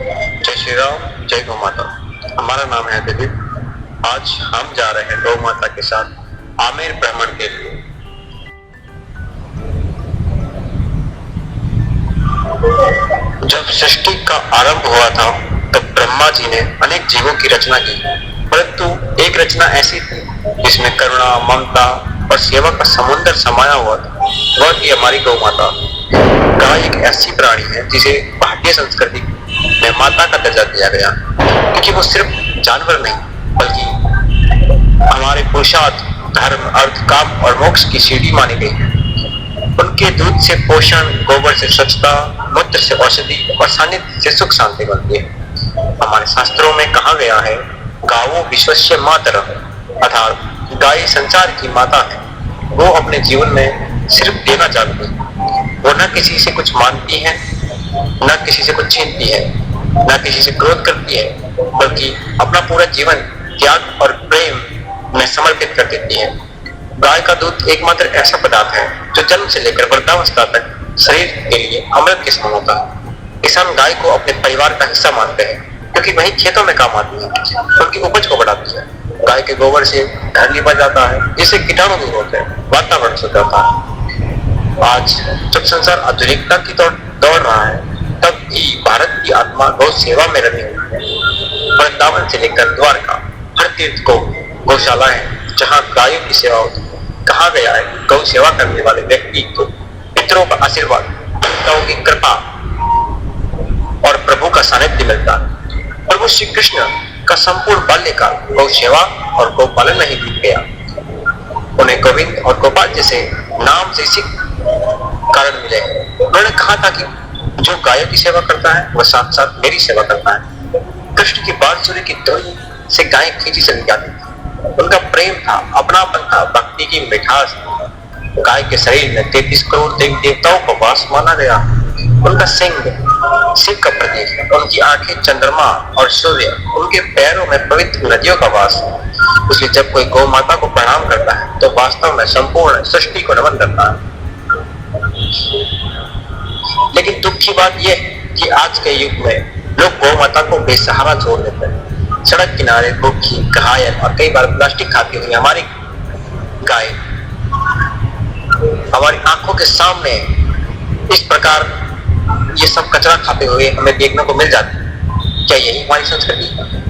जय श्री राम, जय गौ माता। हमारा नाम है दिलीप। आज हम जा रहे हैं गौ माता के साथ आमेर भ्रमण के लिए। जब सृष्टि का आरंभ हुआ था तब ब्रह्मा जी ने अनेक जीवों की रचना की, परंतु एक रचना ऐसी थी जिसमें करुणा, ममता और सेवा का समुद्र समाया हुआ था। वह थी हमारी गौ माता। गाय एक ऐसी प्राणी है जिसे भारतीय संस्कृति में माता का दर्जा दिया गया, क्योंकि वो सिर्फ जानवर नहीं बल्कि हमारे पुरुषार्थ, धर्म, अर्थ, काम और मोक्ष की सीढ़ी मानी गई है। उनके दूध से पोषण, गोबर से स्वच्छता, मूत्र से औषधि और सानिध्य से सुख शांति बनती है। हमारे शास्त्रों में कहा गया है, गावो विश्वस्य मातरः, अर्थात गाय संसार की माता है। वो अपने जीवन में सिर्फ देना चाहती है। वो न किसी से कुछ मांगती है, न किसी से कुछ छीनती है, न किसी से क्रोध करती है, बल्कि अपना पूरा जीवन त्याग और प्रेम में समर्पित कर देती है। गाय का दूध एकमात्र ऐसा पदार्थ है जो जन्म से लेकर वृद्धावस्था तक शरीर के लिए अमृत के समान होता है। किसान गाय को अपने परिवार का हिस्सा मानते हैं, क्योंकि वही खेतों में काम आती है, उनकी उपज को बढ़ाती है। गाय के गोबर से घर लिपा जाता है, जिससे कीटाणु दूर होते हैं, वातावरण शुद्ध होता है। आज जब संसार आधुनिकता की तरफ दौड़ रहा है, तब भी भारत की आत्मा गौ सेवा में रमी हुई है। वृंदावन से लेकर द्वारका, हर तीर्थ को गौशाला है जहाँ गायों की सेवा होती है। कहा गया है, गौ सेवा करने वाले व्यक्ति को पितरों का आशीर्वाद, देवताओं की कृपा और प्रभु का सानिध्य मिलता है। प्रभु श्री कृष्ण का संपूर्ण बाल्यकाल गौ सेवा और गौ पालन में ही बीत गया। उन्हें गोविंद और गोपाल जैसे नाम से इसी कारण मिले। उन्होंने कहा था कि जो गायों की सेवा करता है वह साथ साथ मेरी सेवा करता है। कृष्ण की बांसुरी की धुन से गाय खींची चली जाती थी। उनका प्रेम था, अपनापन था, भक्ति की मिठास थी। गाय के शरीर में 33 करोड़ देवी देवताओं को वास माना गया। उनका सिंह शिव का प्रतीक है, उनकी आंखें चंद्रमा और सूर्य, उनके पैरों में पवित्र नदियों का वास है। इसलिए जब कोई गौ माता को प्रणाम करता है तो वास्तव में संपूर्ण सृष्टि को नमन करता है। लेकिन दुख की बात यह है कि आज के युग में लोग गौ माता को बेसहारा छोड़ देते हैं। सड़क किनारे भूखी, घायल और कई बार प्लास्टिक खाती हुई हमारी गाय हमारी आंखों के सामने इस प्रकार ये सब कचरा खाते हुए हमें देखने को मिल जाती है। क्या यही हमारी संस्कृति है?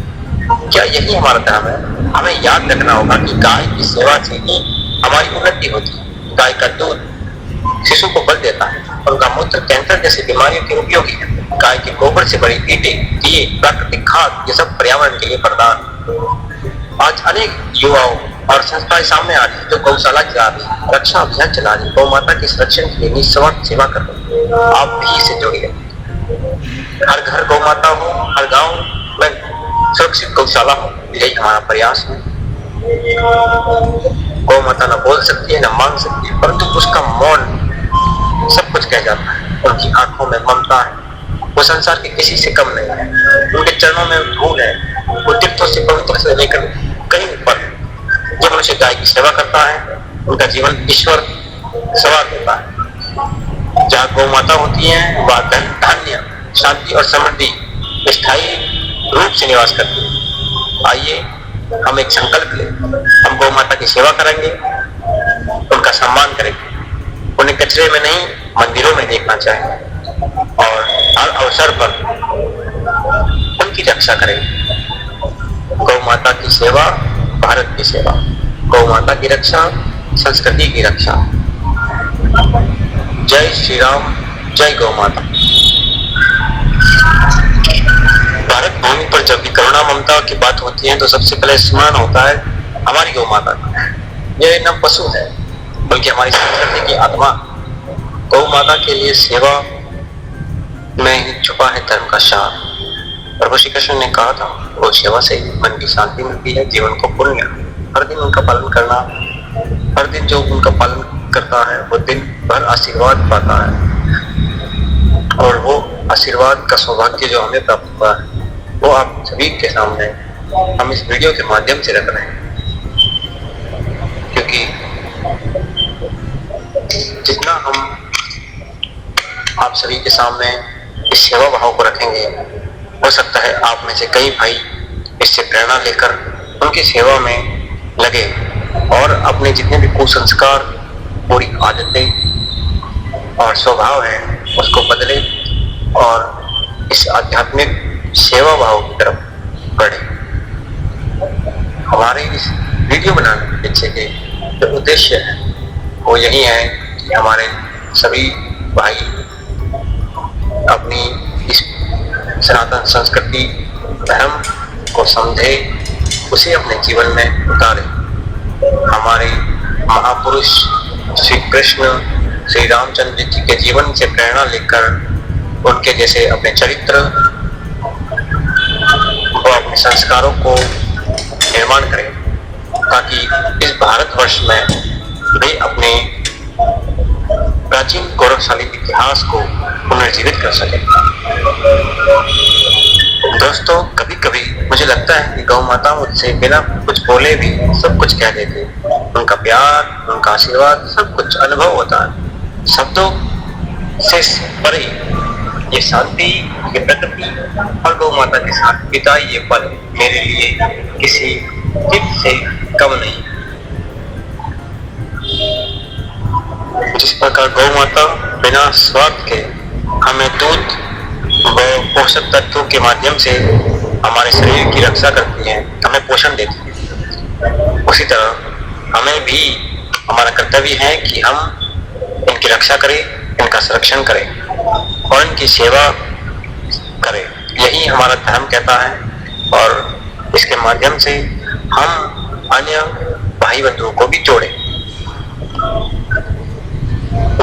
क्या यही हमारा धर्म है? हमें याद रखना होगा कि गाय की सेवा से ही हमारी उन्नति होती है। गाय का दूध शिशु को बल देता है और उनका मूत्र कैंसर जैसी बीमारियों के उपयोगी है। गाय के गोबर से बड़ी ईंटें, दिए, प्राकृतिक खाद, ये सब पर्यावरण के लिए वरदान। आज अनेक युवाओं और संस्थाएं सामने आ रही है जो गौशाला चला रही, रक्षा अभियान चला रही, गौ माता के संरक्षण के लिए निस्वार्थ सेवा कर रही है। आप भी इससे जुड़िए। हर घर गौ माता हो, हर गांव में सुरक्षित गौशाला हो, यही हमारा प्रयास है। गौ माता न बोल सकती है, न मांग सकती है, परंतु उसका मौन सब कुछ कह जाता है। उनकी आंखों में ममता है, वो संसार के किसी से कम नहीं है। उनके चरणों में धूल है, वो तीर्थों से पवित्र से लेकर कहीं ऊपर है। जो मनुष्य गाय की सेवा करता है उनका जीवन ईश्वर सवार देता है। जहाँ गौ माता होती है वह धन, धान्य, शांति और समृद्धि स्थायी रूप से निवास करती है। आइए हम एक संकल्प लें, हम गौ माता की सेवा करेंगे, उनका सम्मान करेंगे, उन्हें कचरे में नहीं मंदिरों में देखना चाहिए और हर अवसर पर उनकी रक्षा करेंगे। गौ माता की सेवा भारत की सेवा, गौ माता की रक्षा संस्कृति की रक्षा। जय श्री राम, जय गौ माता। भारत भूमि पर जब भी करुणा ममता की बात होती है तो सबसे पहले स्मरण होता है हमारी गौ माता का। यह न पशु है बल्कि हमारी संस्कृति की आत्मा। गौ माता के लिए सेवा में ही छुपा है धर्म का सार। प्रभु श्री कृष्ण ने कहा था, गौ सेवा से मन की शांति मिलती है, जीवन को पुण्य। हर दिन उनका पालन करना, हर दिन जो उनका पालन करता है वो दिन भर आशीर्वाद पाता है। और वो आशीर्वाद का सौभाग्य जो हमें प्राप्त हुआ है वो आप सभी के सामने हम इस वीडियो के माध्यम से रख रहे हैं। क्योंकि जितना हम आप सभी के सामने इस सेवा भाव को रखेंगे हो सकता है आप में से कई भाई इससे प्रेरणा लेकर उनकी सेवा में लगे और अपने जितने भी कुसंस्कार, बुरी आदतें और स्वभाव है उसको बदले और इस आध्यात्मिक सेवा भाव की तरफ बढ़े। हमारे इस वीडियो बनाने के पीछे के जो उद्देश्य है वो यही है कि हमारे सभी भाई अपनी इस सनातन संस्कृति धर्म को समझे, उसे अपने जीवन में उतारे। हमारे महापुरुष श्री कृष्ण, श्री रामचंद्र जी के जीवन से प्रेरणा लेकर उनके जैसे अपने चरित्र व अपने संस्कारों को निर्माण करें, ताकि इस भारतवर्ष में वे अपने प्राचीन गौरवशाली इतिहास को पुनर्जीवित कर सके। दोस्तों, कभी कभी मुझे लगता है कि गौ माता मुझसे बिना कुछ बोले भी सब कुछ कह देती है। उनका प्यार, उनका आशीर्वाद सब कुछ अनुभव होता है। शब्दों से परे ये शांति, ये प्रकृति और गौ माता के साथ बिताए ये पल मेरे लिए किसी गिफ्ट से कम नहीं। जिस प्रकार गौ माता बिना स्वार्थ के हमें दूध व पोषक तत्वों के माध्यम से हमारे शरीर की रक्षा करती है, हमें पोषण देती है, उसी तरह हमें भी हमारा कर्तव्य है कि हम इनकी रक्षा करें, इनका संरक्षण करें और इनकी सेवा करें। यही हमारा धर्म कहता है और इसके माध्यम से हम अन्य भाई बंधुओं को भी जोड़ें।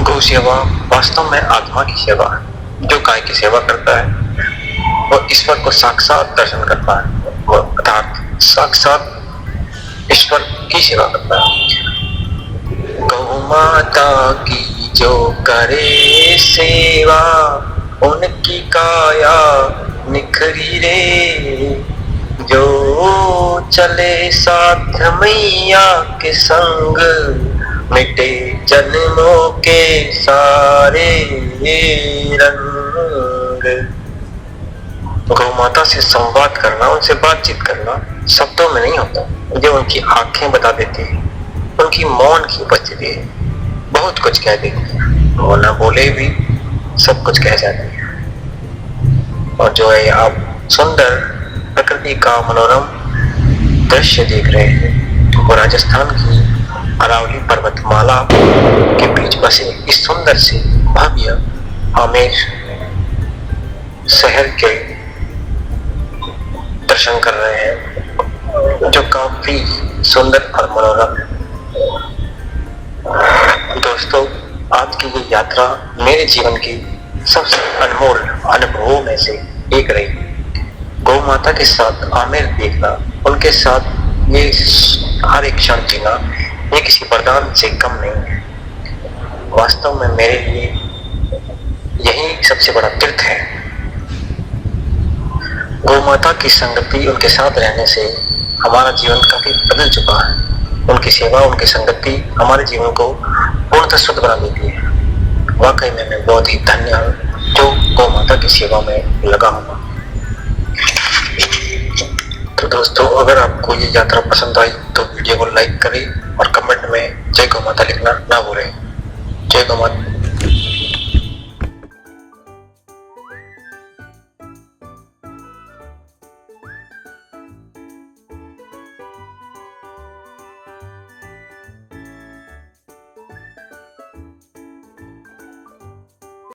गौ सेवा वास्तव में आत्मा की सेवा है। जो गाय की सेवा करता है वो ईश्वर को साक्षात दर्शन करता है, वो अर्थात साक्षात ईश्वर की सेवा करता है। गौ माता की जो करे सेवा, उनकी काया निखरी रे। जो चले साथ मैया के संग, मिटे जन्मों के सारे रंग। गौ माता से संवाद करना, उनसे बातचीत करना शब्दों में नहीं होता। जो उनकी आंखें बता देती है, उनकी मौन की उपस्थिति है, बहुत कुछ कह देती है। वो ना बोले भी सब कुछ कह जाती है। और जो है आप सुंदर प्रकृति का मनोरम दृश्य देख रहे हैं, वो राजस्थान की अरावली पर्वतमाला के बीच बसे इस सुंदर से भव्य आमेर शहर के दर्शन कर रहे हैं, जो काफी सुंदर और मनोरम है। दोस्तों, आज की ये यात्रा मेरे जीवन की सबसे अनमोल अनुभवों में से एक रही। गौ माता के साथ आमेर देखना, उनके साथ ये हर एक क्षण जीना, ये किसी वरदान से कम नहीं है। वास्तव में मेरे लिए यही सबसे बड़ा तीर्थ है। गौ माता की संगति, उनके साथ रहने से हमारा जीवन काफी बदल चुका है। उनकी सेवा, उनकी संगति हमारे जीवन को पूर्णतः शुद्ध बना देती है। वाकई में मैं बहुत ही धन्य हूँ जो गौ माता की सेवा में लगा हूँ। तो दोस्तों, अगर आपको ये यात्रा पसंद आई तो वीडियो को लाइक करें और कमेंट में जय गौ माता लिखना ना भूलें। जय गौ माता।